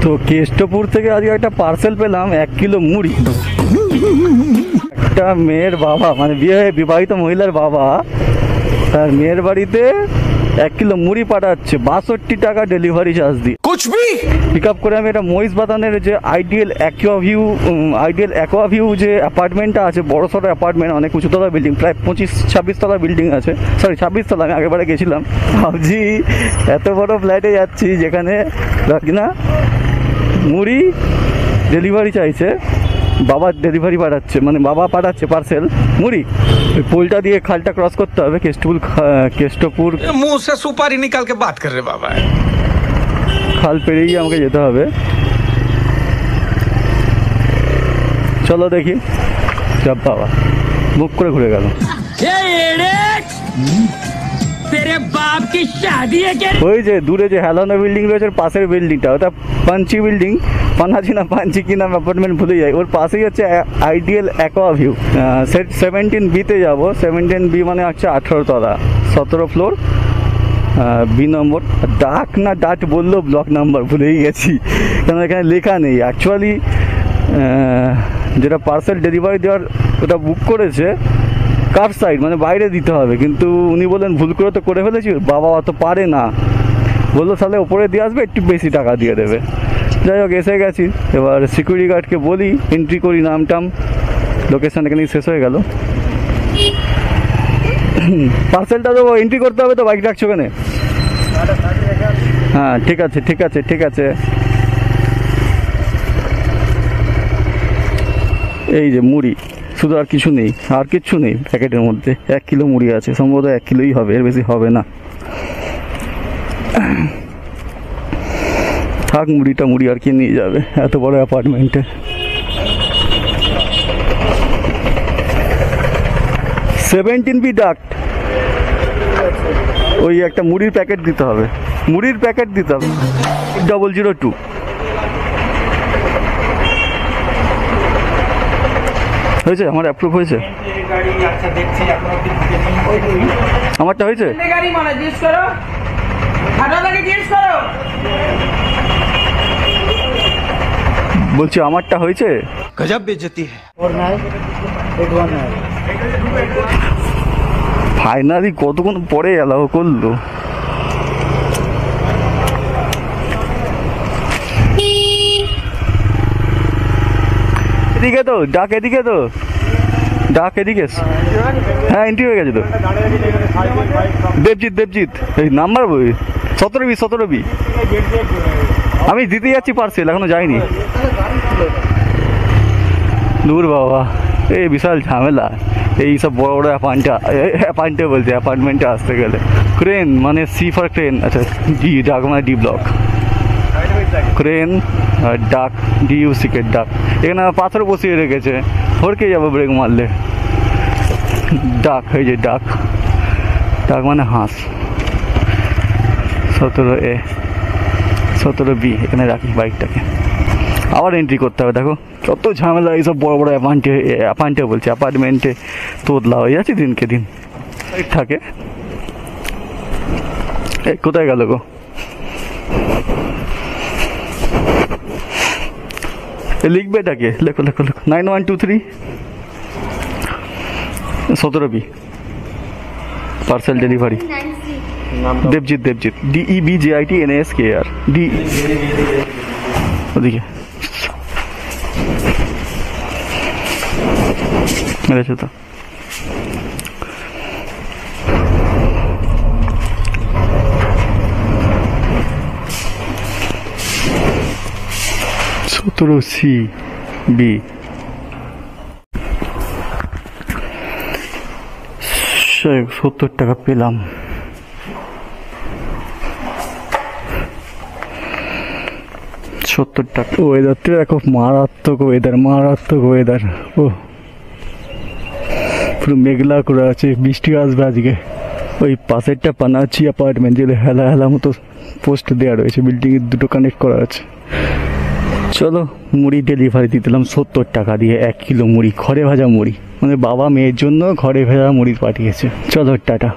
তো কেষ্টপুর থেকে আজকে একটা পার্সেল পেলাম 1 কিলো মুড়ি। একটা মেয়ের বাবা, মানে বিবাহিত মহিলার বাবা তার মেয়ের বাড়িতে 1 কিলো মুড়ি পাঠাচ্ছে 62 টাকা ডেলিভারি চার্জ দিয়ে। পিক আপ করে আমি এটা মহিষ বাতানের যে আইডিয়াল অ্যাকোয়া ভিউ যে অ্যাপার্টমেন্টটা আছে, বড় সড়ো অ্যাপার্টমেন্ট, অনেক উঁচুতলা বিল্ডিং, প্রায় 25-26 তলা বিল্ডিং আছে, সরি 26 তলা। আমি আগেবারে গেছিলাম, ভাবছি এত বড় ফ্ল্যাটে যাচ্ছি যেখানে কিনা মুড়ি ডেলিভারি চাইছে, বাবা ডেলিভারি পাঠাচ্ছে, মানে বাবা পাঠাচ্ছে পার্সেল মুড়ি। ওই পোলটা দিয়ে খালটা ক্রস করতে হবে, কেষ্টপুর মুंह से सुपारी निकाल के बात कर रहे बाबा। খাল পেরিয়ে আমাকে যেতে হবে। চলো দেখি। সব বাবা মুখ করে ঘুরে গেল। ওই যে দূরে যে হেলানো বিল্ডিং রয়েছে, পাশের বিল্ডিংটা, ওটা পাঞ্চি বিল্ডিং, পানাচি না পাঞ্চি কি নাম অ্যাপার্টমেন্ট ভুলে যাই। ওর পাশেই হচ্ছে আইডিয়াল অ্যাকোয়া ভিউ। 17B-তে যাবো। 17B মানে হচ্ছে 18 তলা, 17 ফ্লোর, বি নম্বর। ডাক না ডাট বললো, ব্লক নাম্বার ভুলেই গেছি, কারণ এখানে লেখা নেই। অ্যাকচুয়ালি যেটা পার্সেল ডেলিভারি দেওয়ার ওটা বুক করেছে কার সাইড, মানে বাইরে দিতে হবে, কিন্তু উনি বললেন ভুল করে তো করে ফেলেছি, বাবা অত পারে না, বললো তাহলে ওপরে দিয়ে আসবে, একটু বেশি টাকা দিয়ে দেবে। যাই হোক এসে গেছি, এবার সিকিউরিটি গার্ডকে বলি এন্ট্রি করি নাম টাম, লোকেশন এখানেই শেষ হয়ে গেল। পার্সেলটা তো এন্ট্রি করতে হবে, তো বাইক রাখছো ওখানে? হ্যাঁ ঠিক আছে ঠিক আছে ঠিক আছে। এই যে মুড়ি, শুধু আর কিছু নেই, আর কিচ্ছু নেই প্যাকেটের মধ্যে। 1 কিলো মুড়ি আছে, সম্ভবত 1 কিলোই হবে, এর বেশি হবে না। থাক, মুড়ি আর কি নিয়ে যাবে এত বড় অ্যাপার্টমেন্টে। 17B ডাক্ট, ওই একটা মুড়ির প্যাকেট দিতে হবে, 002। হয়েছে আমার অ্যাপ্রুভ হয়েছে, আমারটা হয়েছে। বলছি আমারটা হয়েছে। गजब बेइज्जती है। ফাইনালি কতক্ষণ পরে এলাও করলো। এদিকে তো ডাক, এদিকে তো ডাক, এদিকে। হ্যাঁ এন্ট্রি হয়ে গেছে তো। দেবজিৎ এই নাম্বার বই 17B। আমি দিতে যাচ্ছি পার্সেল, এখনো যাইনি। দূর বাবা, এই বিশাল ঝামেলা এই সব বড় বড় অ্যাপার্টমেন্টে আসতে গেলে। ক্রেন মানে সি ফর ক্রেন, আচ্ছা ডাক মানে ডি ব্লক, ক্রেন আর ডাক DUCK ডাক। এখানে পাথর বসিয়ে রেখেছে, হড়কে যাবো ব্রেক মারলে। ডাক, এই যে ডাক মানে হাঁস। 17A 17B এখানে রাখি বাইকটাকে, আবার এন্ট্রি করতে হবে। দেখো কত ঝামেলা এইসব বড় বড় অ্যাপার্টমেন্টে তোদলা হয়ে যাচ্ছে দিনকে দিন থাকে। কোথায় গেল গো? লিখবে এটাকে, লেখো 9123 17B parcel delivery. Debjit DEBJITNASKR D. ওদিকে মেরেছে তো। CB 70 টাকা পেলাম। ওয়েদারটা দেখো, মারাত্মক ওয়েদার। ও পুরো মেঘলা করে আছে, বৃষ্টি আসবে আজকে। ওই পাশেরটা পানাচি অ্যাপার্টমেন্ট, যেটা হেলা মতো পোস্ট দেওয়া রয়েছে, বিল্ডিংয়ের দুটো কানেক্ট করা আছে। চলো মুড়ি ডেলিভারি দিয়ে দিলাম 70 টাকা দিয়ে। 1 কিলো মুড়ি, ঘরে ভাজা মুড়ি, মানে বাবা মেয়ের জন্য ঘরে ভাজা মুড়ি পাঠিয়েছে। চলো টাটা।